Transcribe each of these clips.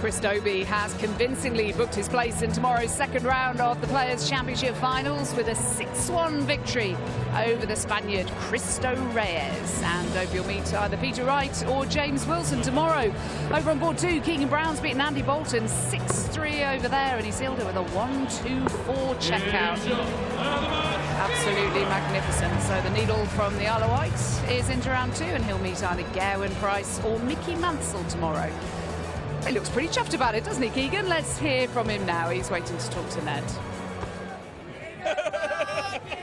Chris Dobie has convincingly booked his place in tomorrow's second round of the Players' Championship Finals with a 6-1 victory over the Spaniard Cristo Reyes. And Dobie will meet either Peter Wright or James Wilson tomorrow. Over on board 2, Keegan Brown's beaten Andy Bolton 6-3 over there, and he sealed it with a 1-2-4 checkout. Absolutely magnificent. So the needle from the Isle of Wight is into round 2, and he'll meet either Gerwyn Price or Mickey Mansell tomorrow. He looks pretty chuffed about it, doesn't he, Keegan? Let's hear from him now. He's waiting to talk to Ned.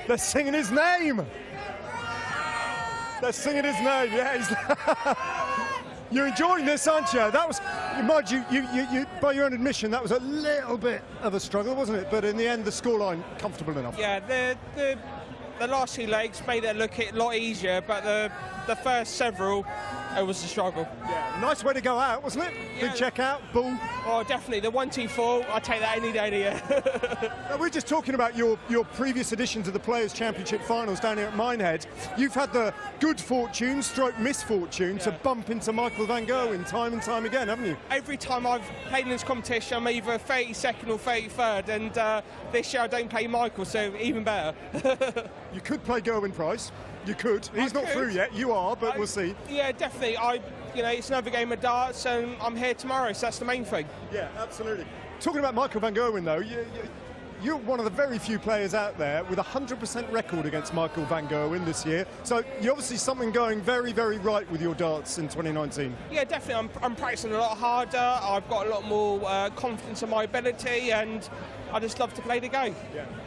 They're singing his name. They're singing his name. Yeah, you're enjoying this, aren't you? That was, mind you, by your own admission, that was a little bit of a struggle, wasn't it? But in the end, the scoreline comfortable enough. Yeah, the last 2 legs made it look a lot easier, but the first several, it was a struggle. Yeah, nice way to go out, wasn't it? Yeah. Big check out, boom. Oh, definitely. The 1-2-4, I'd take that any day of the year. Now, we're just talking about your previous editions of the Players' Championship Finals down here at Minehead. You've had the good fortune, stroke misfortune, to bump into Michael van Gerwen time and time again, haven't you? Every time I've played in this competition, I'm either 32nd or 33rd, and this year I don't play Michael, so even better. You could play Gerwyn Price. You could. He's not through yet. You are, but we'll see. Yeah, definitely. It's another game of darts, and I'm here tomorrow, so that's the main thing. Yeah, absolutely. Talking about Michael van Gerwen, though, you're one of the very few players out there with a 100% record against Michael van Gerwen this year. So you're obviously something going very, very right with your darts in 2019. Yeah, definitely. I'm practicing a lot harder. I've got a lot more confidence in my ability, and I just love to play the game.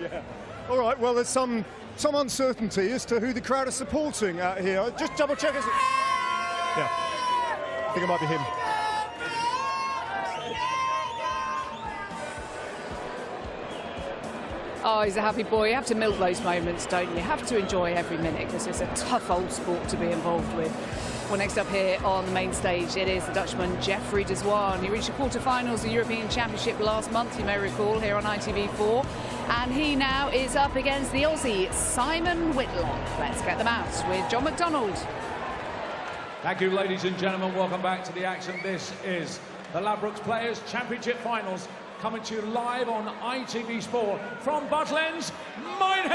Yeah. All right, well, there's some uncertainty as to who the crowd are supporting out here. Just double check. Yeah, I think it might be him. Oh, he's a happy boy. You have to milk those moments, don't you? You have to enjoy every minute, because it's a tough old sport to be involved with. Well, next up here on the main stage, it is the Dutchman Jeffrey de Zwaan. He reached the quarterfinals of the European Championship last month, you may recall, here on ITV4. And he now is up against the Aussie Simon Whitlock. Let's get them out with John McDonald. Thank you, ladies and gentlemen. Welcome back to the action. This is the Ladbrokes Players' Championship Finals, coming to you live on ITV Sport from Butlins, Minehead.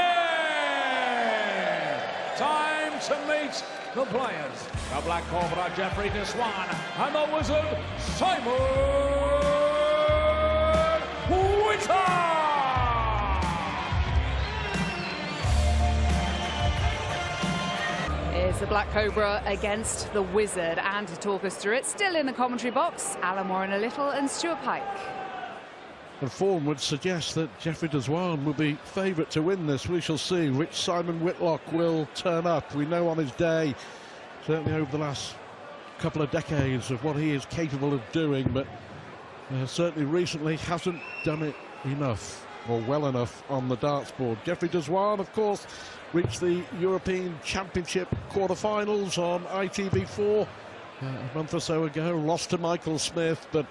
Time to meet the players. The Black Cobra, Jeffrey de Zwaan, and the Wizard, Simon Whitlock. Is the Black Cobra against the Wizard, and to talk us through it, still in the commentary box, Alan Warren-a-Little and Stuart Pike. The form would suggest that Jeffrey de Zwaan will be favourite to win this. We shall see which Simon Whitlock will turn up. We know on his day, certainly over the last couple of decades, of what he is capable of doing, but certainly recently hasn't done it enough or well enough on the darts board. Jeffrey de Zwaan, of course, reached the European Championship quarterfinals on ITV4 a month or so ago, lost to Michael Smith, but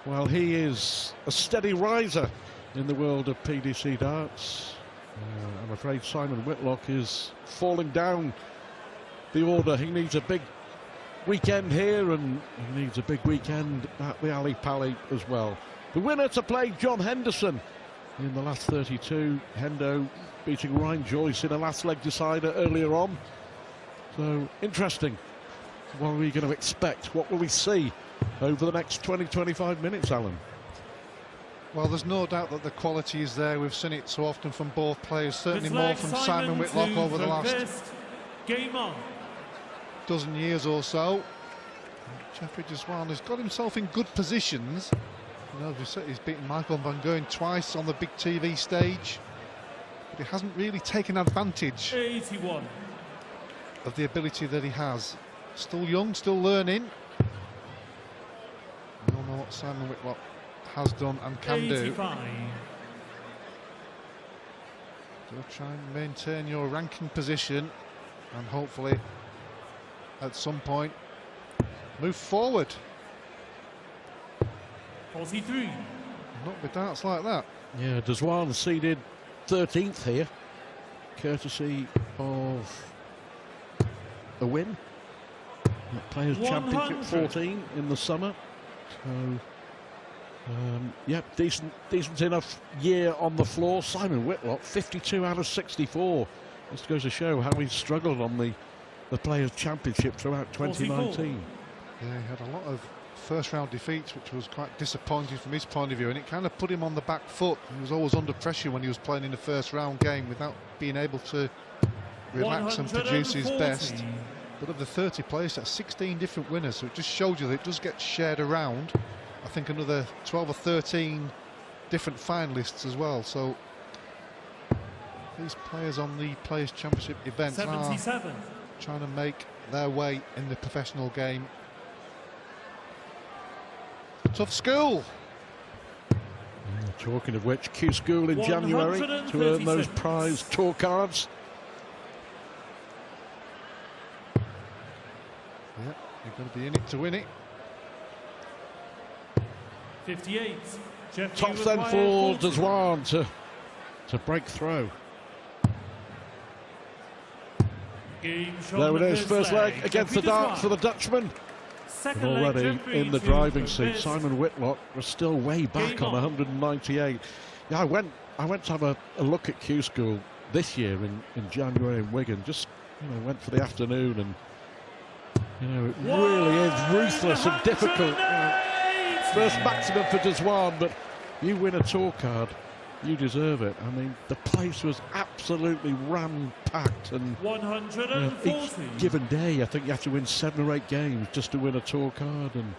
well, he is a steady riser in the world of PDC darts. I'm afraid Simon Whitlock is falling down the order. He needs a big weekend here, and he needs a big weekend at the Ali Pali as well. The winner to play John Henderson in the last 32. Hendo beating Ryan Joyce in a last leg decider earlier on. So interesting. What are we going to expect? What will we see over the next 20-25 minutes, Alan? Well, there's no doubt that the quality is there. We've seen it so often from both players, certainly more from Simon Whitlock over the last dozen years or so. Jeffrey de Zwaan has got himself in good positions. You know, as we said, he's beaten Michael van Gerwen twice on the big TV stage, but he hasn't really taken advantage 81 of the ability that he has. Still young, still learning. We all know what Simon Whitlock has done and can 85. do. So try and maintain your ranking position and hopefully at some point move forward. 43. Not with darts like that. Yeah, de Zwaan seeded 13th here, courtesy of a win at Players' Championship 14 in the summer. So Yep, decent enough year on the floor. Simon Whitlock, 52 out of 64. This goes to show how he's struggled on the Players' Championship throughout 2019. Yeah, he had a lot of first-round defeats, which was quite disappointing from his point of view, and it kind of put him on the back foot. He was always under pressure when he was playing in the first-round game without being able to relax and produce his best. But of the 30 players, that's 16 different winners, so it just showed you that it does get shared around. I think another 12 or 13 different finalists as well. So these players on the Players' Championship events are trying to make their way in the professional game. Tough school. Talking of which, Q School in January to earn those prize tour cards. Yeah, you're going to be in it to win it. 58. Top then for Zwaan to break through. There it is, first leg against the dark for the Dutchman. And already in the driving seat, Simon Whitlock was still way back on 198. Yeah, I went to have a look at Q School this year in January in Wigan. Just went for the afternoon, and it really is ruthless and difficult. First maximum for Zwaan, but you win a tour card, you deserve it. I mean, the place was absolutely ram-packed, and each given day, I think you have to win 7 or 8 games just to win a tour card. And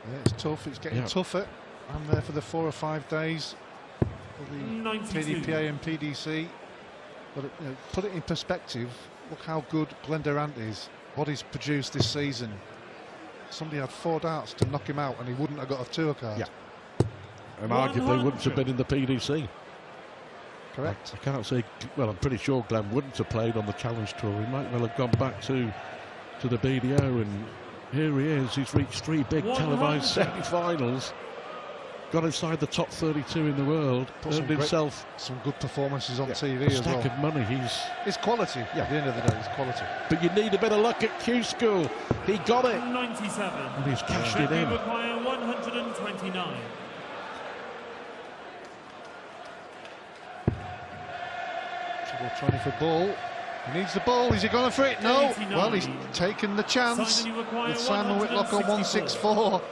yeah, it's tough. It's getting tougher. I'm there for the 4 or 5 days for the PDPA and PDC. But put it in perspective. Look how good Glenn Durant is. What he's produced this season. Somebody had 4 darts to knock him out, and he wouldn't have got a tour card. Yeah. And arguably wouldn't have been in the PDC. Correct. I can't say. Well, I'm pretty sure Glenn wouldn't have played on the Challenge Tour. He might well have gone back to the BDO, and here he is. He's reached 3 big televised semi-finals. Got inside the top 32 in the world. Earned himself some good performances on TV as well. A stack of money. It's quality. Yeah. At the end of the day, it's quality. But you need a bit of luck at Q School. He got it. 97. And he's cashed it in. Require 129. Trying for ball. He needs the ball. Is he going for it? No. 89. Well, he's taken the chance with Simon Whitlock on 164.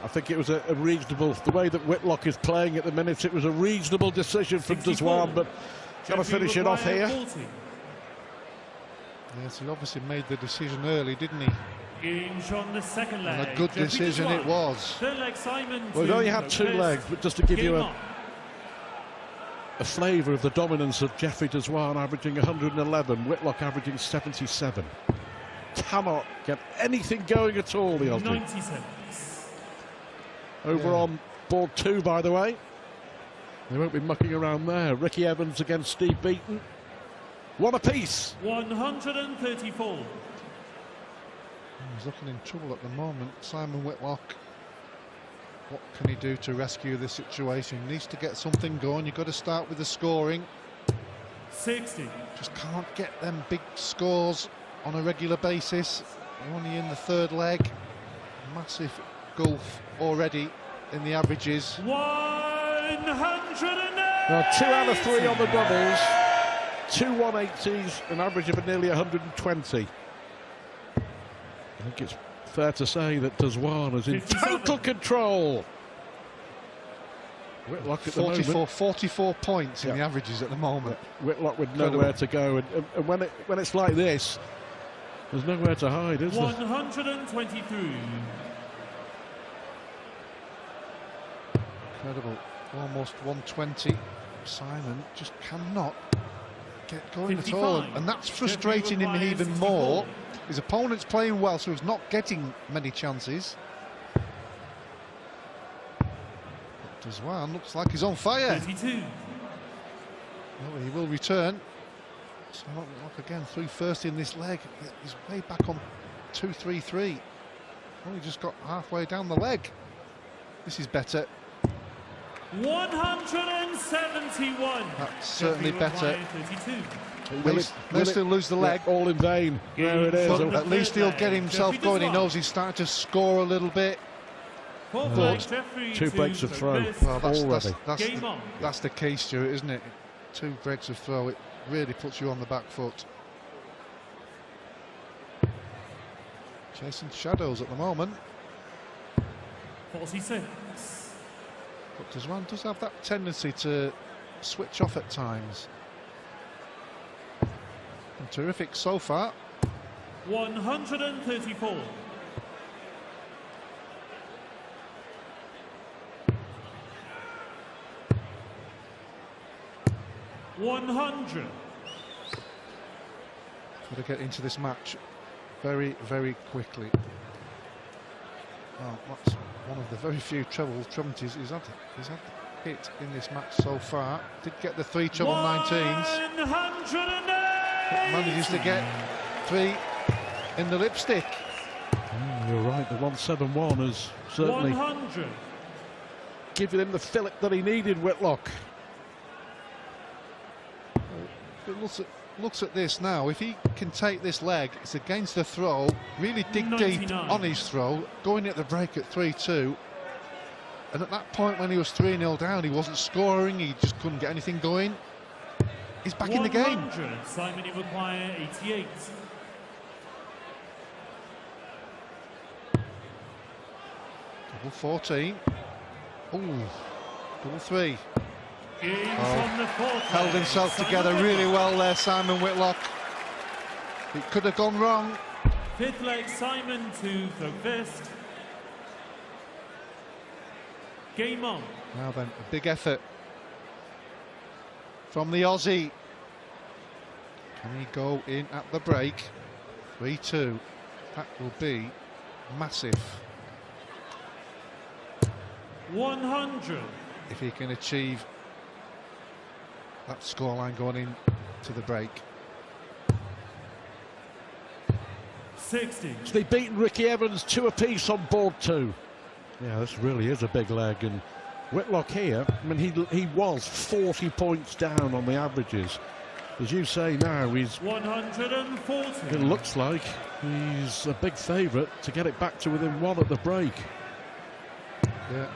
I think it was a reasonable, the way that Whitlock is playing at the minute, it was a reasonable decision from Zwaan, but got to finish it off here. Yes, he obviously made the decision early, didn't he? On the second leg. And a good decision it was. Third leg, Simon. Well, he only had 2 legs, but just to give you a flavour of the dominance of Jeffrey Zwaan, averaging 111, Whitlock averaging 77. Cannot get anything going at all, the Aussie. 97. Over on board 2, by the way. They won't be mucking around there. Ricky Evans against Steve Beaton. 1 apiece. 134. He's looking in trouble at the moment. Simon Whitlock. What can he do to rescue the situation? He needs to get something going. You've got to start with the scoring. 60. Just can't get them big scores on a regular basis. You're only in the 3rd leg. Massive gulf already in the averages. 108. Now 2 out of 3 on the doubles. 2 180s, an average of nearly 120. I think it's fair to say that Zwaan is in 57. total control. Whitlock at the moment, 44 points in the averages at the moment. Whitlock with nowhere to go, and when it's like this, there's nowhere to hide, is there? 123. Incredible, almost 120. Simon just cannot get going 55. At all, and that's frustrating him even 64. More. His opponent's playing well, so he's not getting many chances. Zwaan looks like he's on fire. 32. Well, he will return. So Whitlock again through first in this leg. He's way back on 2-3-3. Only just got halfway down the leg. This is better. 171. That's certainly better. 32. May still lose the leg. All in vain. There it is. But at least he'll get himself going. He knows he's starting to score a little bit. But 2 breaks of throw. Well, already. That's the key, Stuart, isn't it? 2 breaks of throw. It really puts you on the back foot. Chasing shadows at the moment. 46. But Zwaan does have that tendency to switch off at times. And terrific so far. 134. $100. Got to get into this match very, very quickly. Well, that's one of the very few trebles he's had hit in this match so far. Did get the 3 treble 19s. Manages to get 3 in the lipstick. You're right, the 171 has certainly 100. given him the fillip that he needed, Whitlock. If it looks at this now, if he can take this leg, it's against the throw, really dig 99. deep on his throw, going at the break at 3-2. And at that point when he was 3-0 down, he wasn't scoring, he just couldn't get anything going. He's back in the game. 100. Simon, you require 88. Double 14. Ooh, double 3. On the fourth Held leg. himself Simon together really Whitlock. well there, Simon Whitlock. It could have gone wrong. 5th leg, Simon to throw fist. Game on. Now then, a big effort from the Aussie. Can he go in at the break? 3-2. That will be massive 100. if he can achieve that scoreline going in to the break. 60. So they've beaten Ricky Evans 2 apiece on board 2. Yeah, this really is a big leg, and Whitlock here, I mean, he was 40 points down on the averages. As you say now, he's 140. it looks like he's a big favourite to get it back to within 1 at the break. Yeah,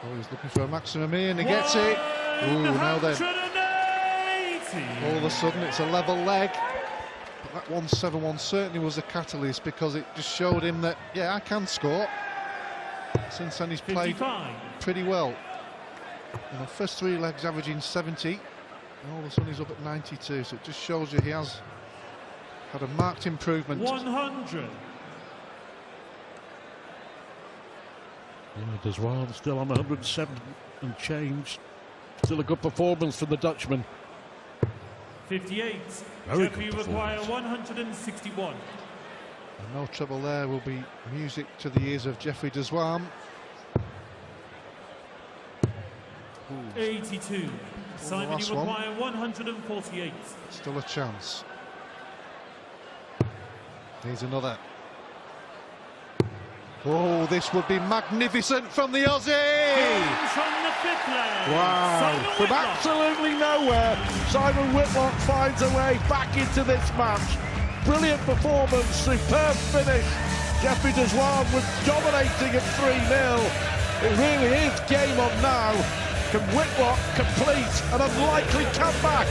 oh, he's looking for a maximum here and he gets it. Ooh, now then, 180. all of a sudden it's a level leg. But that 171 certainly was a catalyst, because it just showed him that, yeah, I can score. Since then he's played 55. pretty well. You know, first 3 legs averaging 70, and all of a sudden he's up at 92, so it just shows you he has had a marked improvement. 100. Yeah, Zwaan still on 107 and change. Still a good performance from the Dutchman. 58. Very Jeffrey good require performance. 161. And no trouble there will be music to the ears of Jeffrey Zwaan. 82. Simon, last you one. require 148. Still a chance. Here's another. Oh, this would be magnificent from the Aussie! From the 5th leg. Wow, Simon from Whitlock. absolutely nowhere, Simon Whitlock finds a way back into this match. Brilliant performance, superb finish. Jeffrey Zwaan was dominating at 3-0. It really is game on now. Can Whitlock complete an unlikely comeback?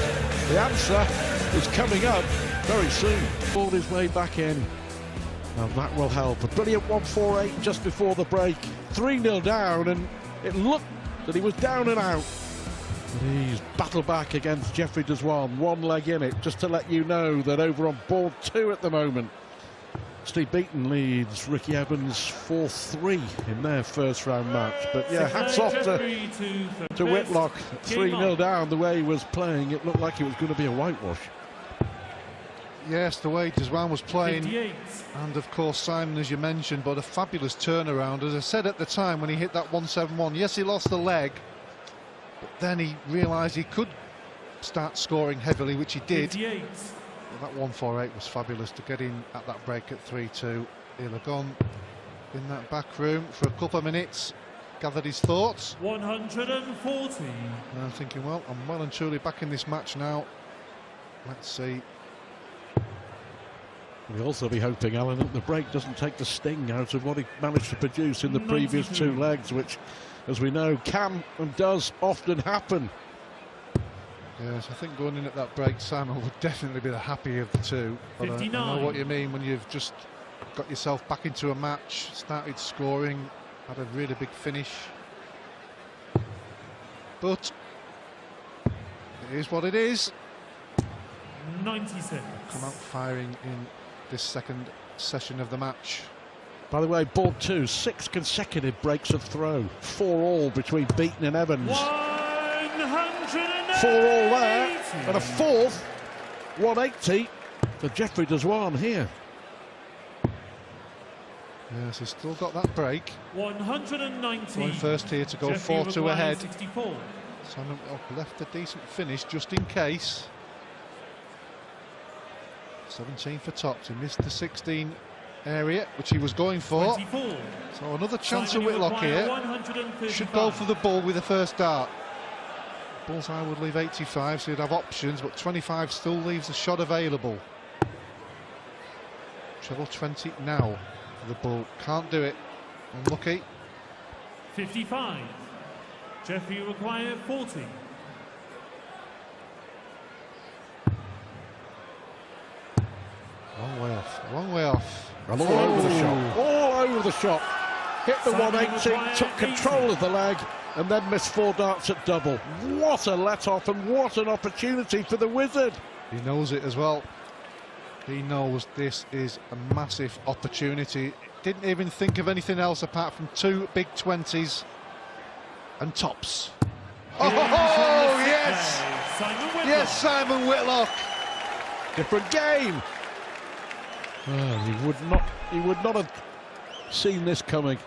The answer is coming up very soon. Pulled his way back in. Now that will help. A brilliant 148 just before the break. 3-0 down, and it looked that he was down and out. But he's battled back against Jeffrey Zwaan. 1 leg in it, just to let you know that over on board 2 at the moment. Steve Beaton leads Ricky Evans 4-3 in their first round match. But yeah, hats off to Whitlock. 3-0 down, the way he was playing, it looked like it was going to be a whitewash. Yes, the way Zwaan was playing, 58. and of course Simon, as you mentioned, but a fabulous turnaround. As I said at the time when he hit that 171, yes, he lost the leg, but then he realised he could start scoring heavily, which he did. 58. Well, that 148 was fabulous to get in at that break at 3-2. He'll have gone in that back room for a couple of minutes, gathered his thoughts. 140. And I'm thinking, well, I'm well and truly back in this match now. Let's see. We'll also be hoping, Alan, that the break doesn't take the sting out of what he managed to produce in the previous 2 legs, which, as we know, can and does often happen. Yes, I think going in at that break, Simon would definitely be the happier of the two. But I know what you mean when you've just got yourself back into a match, started scoring, had a really big finish. But it is what it is. 90 seconds. Come out firing in this second session of the match. By the way, board 2, 6 consecutive breaks of throw. 4 all between Beaton and Evans. 180. 4 all there, and a 4th 180 for Geoffrey Zwaan here. Yes, he's still got that break. 190. Going first here to go 4-2 ahead. 64. Simon left a decent finish just in case. 17 for tops. He missed the 16 area, which he was going for. 24. So another chance Simon, of Whitlock here. Should go for the bull with the first dart. Bullseye would leave 85, so he'd have options, but 25 still leaves a shot available. Treble 20 now for the bull. Can't do it. Unlucky. 55. Geoffrey required 40. Long way off. Long way off. And all over the shot. All over the shot. Hit the 180, took control of the leg, and then missed 4 darts at double. What a let-off and what an opportunity for the Wizard. He knows it as well. He knows this is a massive opportunity. Didn't even think of anything else apart from 2 big 20s and tops. Oh, yes! Yes, Simon Whitlock. Different game. Oh, he would not have seen this coming.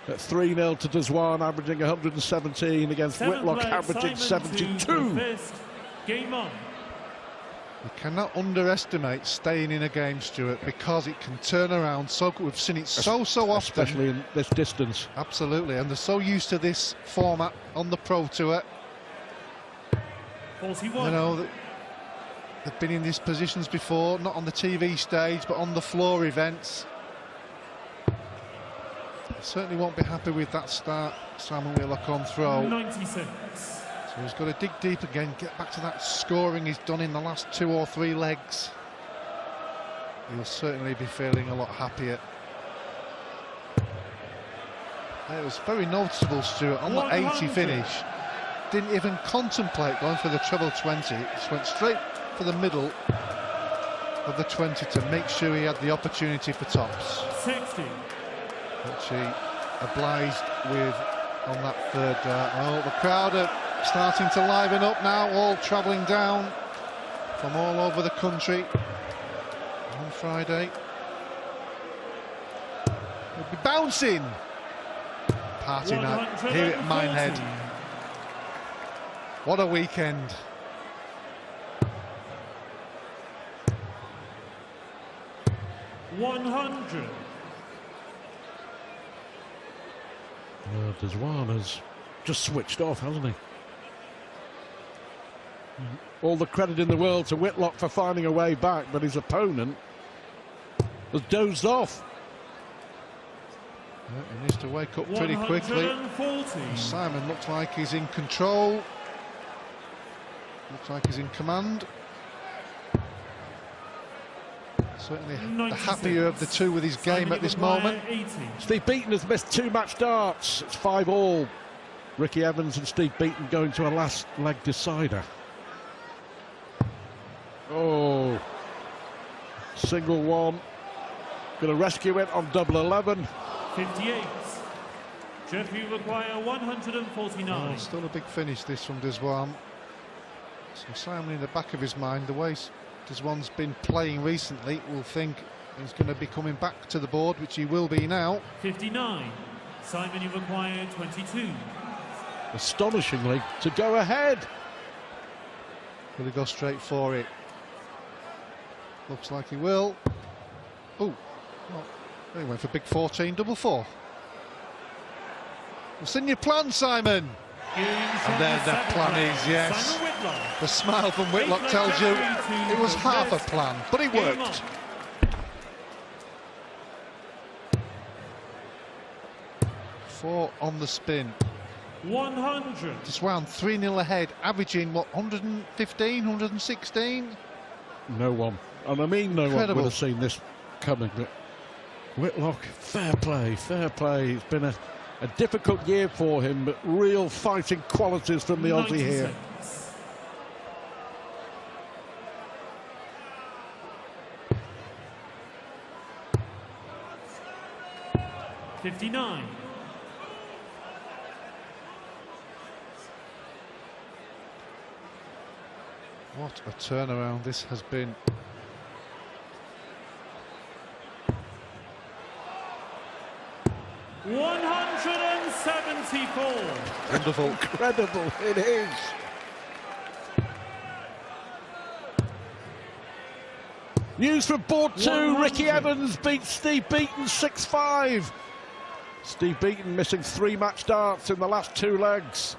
At 3-0 to Zwaan, averaging 117 against Whitlock, averaging 72. Game on. You cannot underestimate staying in a game, Stuart, because it can turn around. So we've seen it so often, especially in this distance. Absolutely, and they're so used to this format on the Pro Tour. 41. You know, they've been in these positions before, not on the TV stage, but on the floor events. Certainly won't be happy with that start. Simon Whitlock on throw. 96. So he's got to dig deep again, get back to that scoring he's done in the last 2 or 3 legs. He'll certainly be feeling a lot happier. It was very noticeable, Stuart, on the 80 finish. Didn't even contemplate going for the treble 20. Just went straight for the middle of the 20 to make sure he had the opportunity for tops. 60. Which he obliged with on that 3rd dart. Oh, the crowd are starting to liven up now, all travelling down from all over the country on Friday. He'll be bouncing. Party night here at Minehead. What a weekend. $100. Zwaan has just switched off, hasn't he? All the credit in the world to Whitlock for finding a way back, but his opponent has dozed off. Yeah, he needs to wake up pretty quickly. Simon looks like he's in control. Looks like he's in command. Certainly the happier of the two with his game at this moment. 80. Steve Beaton has missed 2 match darts. It's 5 all. Ricky Evans and Steve Beaton going to a last leg decider. Oh, single one. Going to rescue it on double 11. 58. Geoffrey require 149. Oh, still a big finish this from Zwaan. So Simon in the back of his mind, the way Zwaan's been playing recently, will think he's going to be coming back to the board, which he will be now. 59. Simon, you require 22. Astonishingly, to go ahead. Will he go straight for it? Looks like he will. Oh, well, he went for big 14 double 4. What's in your plan, Simon? And there the plan is, yes. Whitlock. The smile from Whitlock tells you it was half a plan, but it worked. Four on the spin. 100. Zwaan 3-0 ahead, averaging what, 115, 116? No one, and I mean no one, would have seen this coming. But Whitlock, fair play, fair play. It's been a difficult year for him, but real fighting qualities from the Aussie here. 59. What a turnaround this has been. $174. Wonderful. Incredible, it is. News from board 2, Ricky Evans beats Steve Beaton 6-5. Steve Beaton missing 3 match darts in the last 2 legs.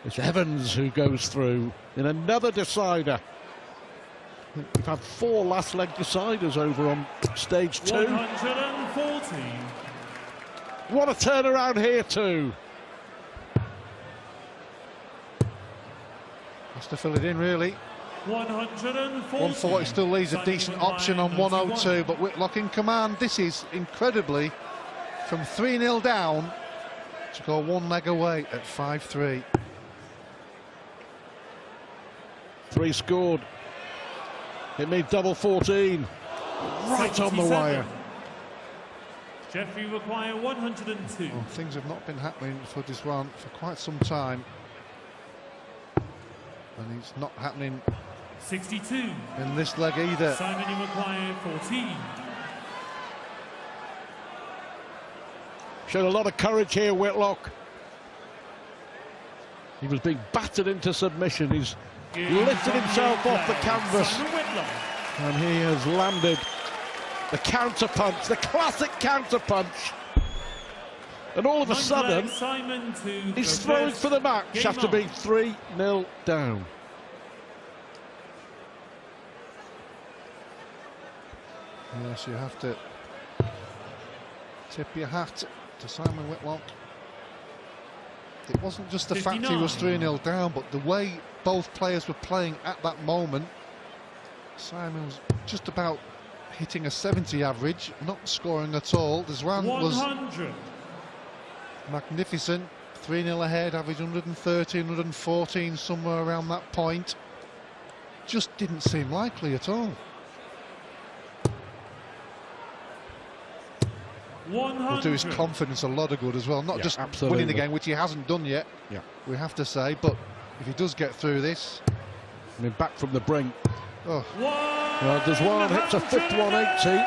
It's Evans who goes through in another decider. We've had 4 last leg deciders over on stage 2. 140. What a turnaround here too. Has to fill it in really. 140. 140 still leaves a decent option on 102, but Whitlock in command. This is incredibly from 3-0 down to go 1 leg away at 5-3. 3 scored. It made double 14. Right on the wire. Jeffrey require 102. Well, things have not been happening for Zwaan for quite some time. And it's not happening 62. in this leg either. Simon, you require 14. Showed a lot of courage here, Whitlock. He was being battered into submission. He's lifted himself off the canvas. And he has landed the counter punch, the classic counter punch. And all of a sudden, he's throwing for the match after being 3-0 down. Yes, you have to tip your hat to Simon Whitlock. It wasn't just the fact he was 3-0 down, but the way both players were playing at that moment. Simon was just about hitting a 70 average, not scoring at all. Zwaan was magnificent, 3-0 ahead, average 113, 114, somewhere around that point. Just didn't seem likely at all. Will do his confidence a lot of good as well, not just winning the game, which he hasn't done yet, we have to say, but if he does get through this. I mean, back from the brink. Oh. Well, Zwaan hits a 5th 180.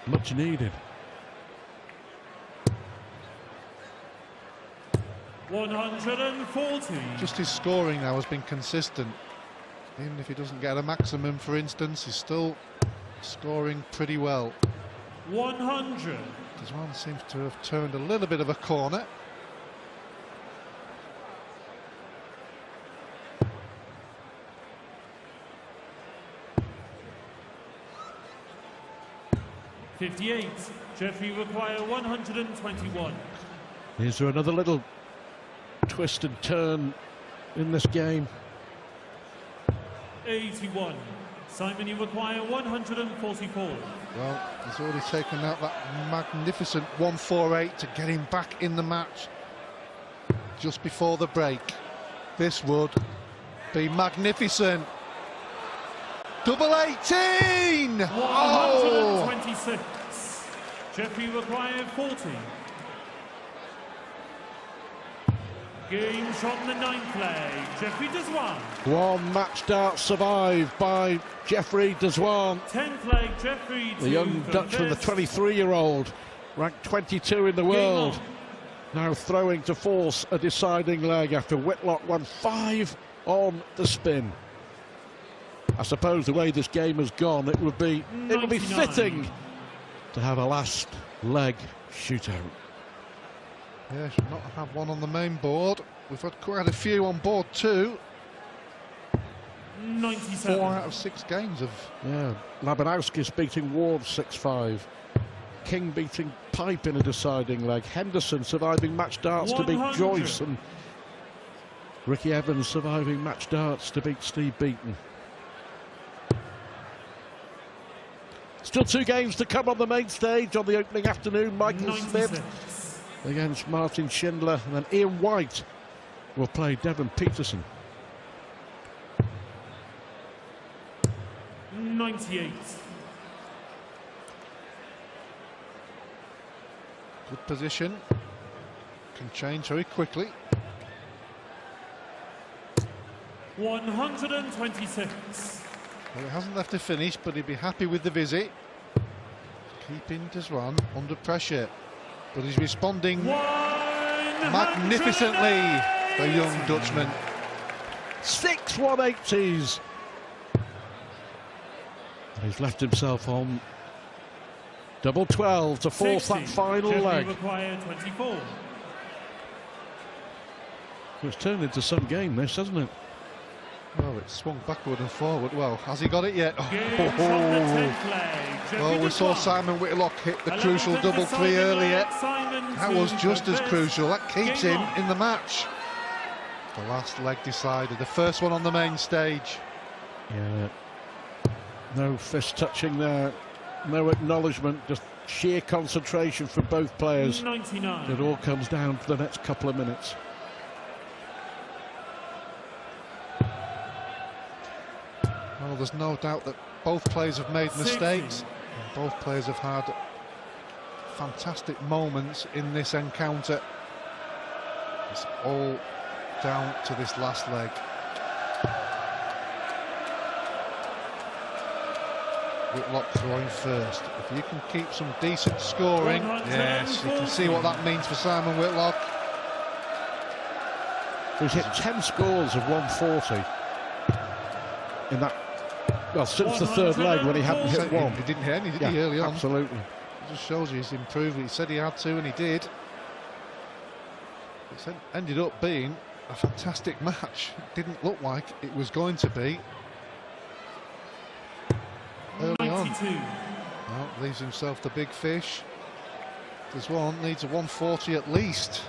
Much needed. 140. Just his scoring now has been consistent. Even if he doesn't get a maximum, for instance, he's still scoring pretty well. 100. Zwaan seems to have turned a little bit of a corner. $58. Jeffrey require 121. Is there another little twist and turn in this game? 81. Simon, you require 144. Well, he's already taken out that magnificent 148 to get him back in the match just before the break. This would be magnificent. Double 18! 126. Oh. Jeffrey required 40. Game shot in the 9th leg. Jeffrey Zwaan. 1 match dart survived by Jeffrey Zwaan. 10th leg, Jeffrey. The young Dutchman, the 23-year-old, ranked 22 in the world. Now throwing to force a deciding leg after Whitlock won 5 on the spin. I suppose the way this game has gone, it would be fitting to have a last leg shootout. Yeah, should not have one on the main board. We've had quite a few on board too. 97. 4 out of 6 games of... Yeah, Labanowski's beating Ward 6-5. King beating Pipe in a deciding leg. Henderson surviving match darts to beat 100. Joyce, and Ricky Evans surviving match darts to beat Steve Beaton. Still 2 games to come on the main stage on the opening afternoon. Michael 96. Smith against Martin Schindler, and then Ian White will play Devon Peterson. 98. Good position. Can change very quickly. 126. Well, it hasn't left a finish, but he'd be happy with the visit. Keeping Zwaan under pressure. But he's responding magnificently, the young Dutchman. 6 180s. And he's left himself on double 12 to force 60. that final leg. Require 24. It's turned into some game, this, hasn't it? Oh, it swung backward and forward. Well, has he got it yet? Game from the 10th leg. Well, we saw Simon Whitlock hit the crucial double 3 earlier. That was just as crucial. That keeps him in the match. The last leg decided. The first one on the main stage. Yeah. No fist touching there. No acknowledgement. Just sheer concentration from both players. 99. It all comes down for the next couple of minutes. Well, there's no doubt that both players have made mistakes. And both players have had fantastic moments in this encounter. It's all down to this last leg. Whitlock throwing first. If you can keep some decent scoring, yes, you can see what that means for Simon Whitlock. He's hit 10 scores of 140 in that, well, since the third leg when he hadn't hit one. He didn't hit any, did he, early on? Absolutely. It just shows you he's improved. He said he had to, and he did. It ended up being a fantastic match. It didn't look like it was going to be. Early 92. on. Well, leaves himself the big fish. Zwaan needs a 140 at least.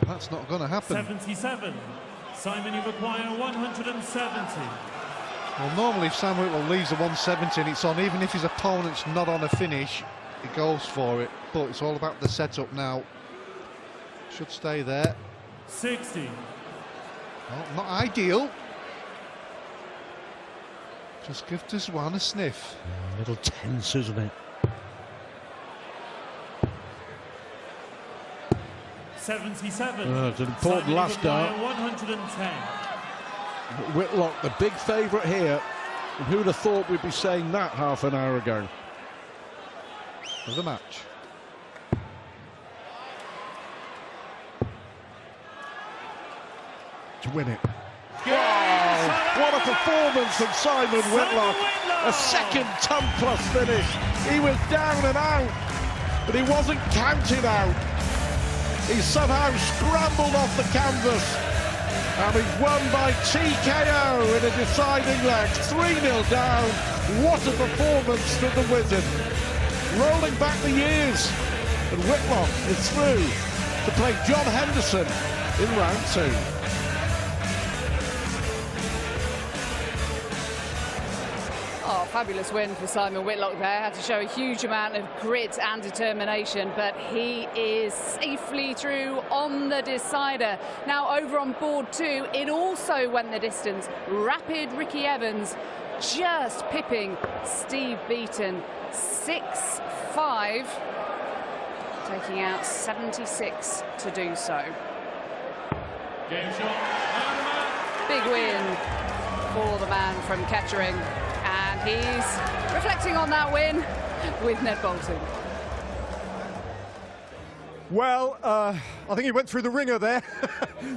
And that's not going to happen. 77. Simon, you require 170. Well, normally if Sam Whitlock leaves a 170 and it's on, even if his opponent's not on a finish, he goes for it. But it's all about the setup now. Should stay there. 60. Well, not ideal. Just give Zwaan a sniff. A little tense, isn't it? 77. It's an important Simon, last dart. 110. Whitlock, the big favourite here. And who'd have thought we'd be saying that half an hour ago? For the match. To win it. Wow! What a performance from Simon Whitlock. A second ton-plus finish. He was down and out, but he wasn't counted out. He somehow scrambled off the canvas, and he's won by TKO in a deciding leg. 3-0 down. What a performance from the Wizard. Rolling back the years, and Whitlock is through to play John Henderson in round 2. Oh, fabulous win for Simon Whitlock there. Had to show a huge amount of grit and determination, but he is safely through on the decider. Now over on board 2, it also went the distance. Rapid Ricky Evans just pipping Steve Beaton 6-5, taking out 76 to do so. Game shot. Big win for the man from Kettering. And he's reflecting on that win with Ned Bolton. Well, I think he went through the ringer there.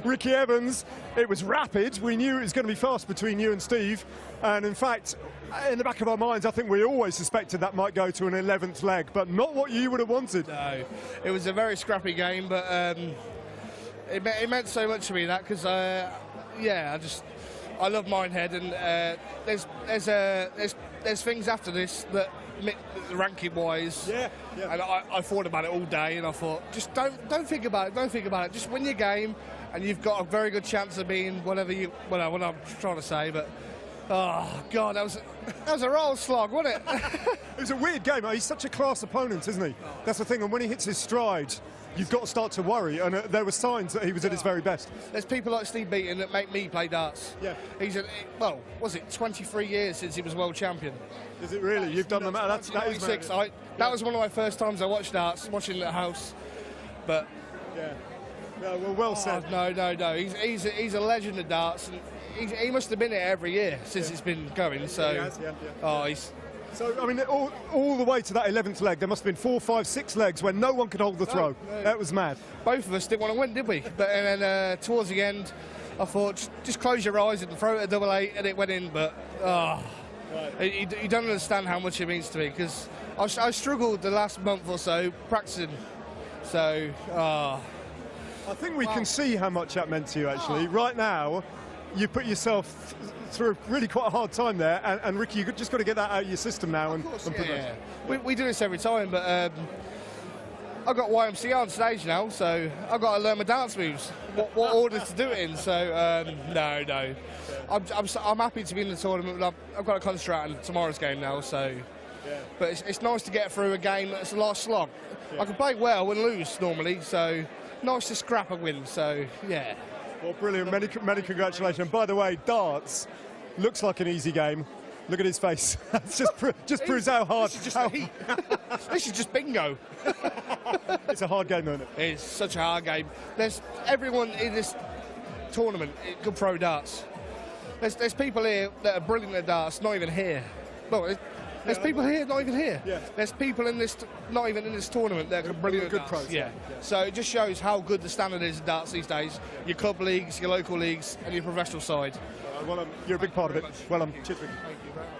Ricky Evans, it was rapid. We knew it was going to be fast between you and Steve. And in fact, in the back of our minds, I think we always suspected that might go to an 11th leg, but not what you would have wanted. No, it was a very scrappy game, but it meant so much to me, that, because, yeah, I love Minehead, and there's things after this that, ranking-wise, yeah. And I thought about it all day, and I thought, just don't think about it, just win your game, and you've got a very good chance of being whatever what I'm trying to say, but oh God, that was a roll slog, wasn't it? It was a weird game. He's such a class opponent, isn't he? That's the thing, and when he hits his stride, you've got to start to worry, and there were signs that he was at his very best. There's people like Steve Beaton that make me play darts. Yeah. Well, was it 23 years since he was world champion? Is it really? You've done them. That is 96. That was one of my first times I watched darts, watching it at house. But yeah, no, well said. No. He's a legend of darts, and he must have been here every year since it's been going. So, he has, yeah. Oh, he's. So, I mean, all the way to that 11th leg, there must have been 4, 5, 6 legs where no one could hold the throw. No. That was mad. Both of us didn't want to win, did we? But and then towards the end, I thought, just close your eyes and throw it at double 8, and it went in. But you don't understand how much it means to me, because I struggled the last month or so practicing. So, I think we can see how much that meant to you, actually. Right now, you put yourself through really quite a hard time there, and Ricky, you've just got to get that out of your system now and progress. Yeah. We do this every time, but I've got YMCA on stage now, so I've got to learn my dance moves, what order to do it in. So no, I'm happy to be in the tournament. I've got to concentrate on tomorrow's game now. So, but it's nice to get through a game that's a lot of slog. I can play well and lose normally, so nice to scrap and win. So yeah. Well, brilliant. Many congratulations. And by the way, darts looks like an easy game. Look at his face. just proves how hard. This is just bingo. It's a hard game, isn't it? It's such a hard game. There's everyone in this tournament can throw darts. There's people here that are brilliant at darts, not even here. Well, there's people here, not even here. Yeah. There's people in this, not even in this tournament, that are brilliant at good darts. pros. Yeah. So it just shows how good the standard is in darts these days. Your club leagues, your local leagues, and your professional side. Well, you're a big part of it. Well, cheers. Thank you very much.